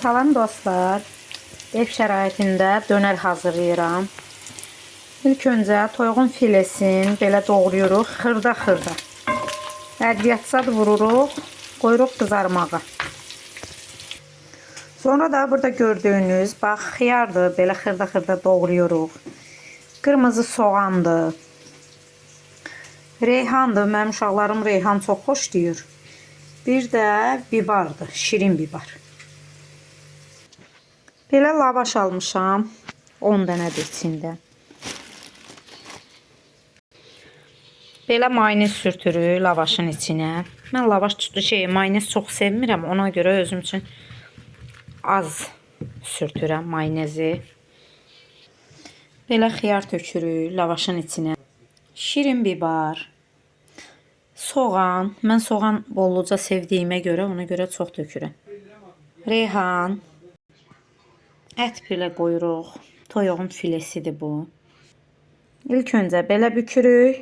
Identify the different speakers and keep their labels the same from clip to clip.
Speaker 1: Salam dostlar. Ev şəraitində dönər hazırlayıram. İlk öncə toyuğun filesini belə doğrayırıq xırda-xırda. Ədviyyatsa vururuq, qoyuruq qızarmağa. Sonra da burada gördüyünüz bax xiyardır, belə xırda-xırda doğrayırıq. Qırmızı soğandır. Reyhandır, mənim uşaqlarım reyhan çox xoşlayır. Bir də bibardır, şirin bibar. Belə lavaş almışam, 10 dənədir içində. Belə mayonez sürtürük lavaşın içinə. Mən lavaş mayonez çox sevmirəm, ona görə özüm üçün az sürtürəm mayonezi. Belə xiyar tökürük lavaşın içinə. Şirin bibar, soğan. Mən soğan bolluca sevdiyimə görə, ona görə çox tökürəm. Reyhan. Ət belə qoyuruq. Toyuğun filesidir bu. İlk öncə belə bükürük.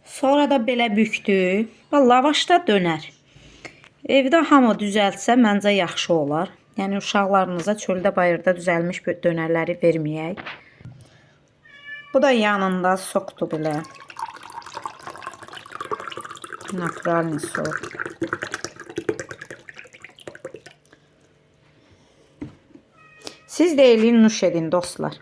Speaker 1: Sonra da belə bükdük. Lavaş da dönər. Evdə hamı düzəltsə məncə yaxşı olar. Yəni uşaqlarınıza çöldə bayırda düzəlmiş dönərləri verməyək. Bu da yanında sokdur belə. Naturalni sok. Siz də eləyin, nuş edin dostlar.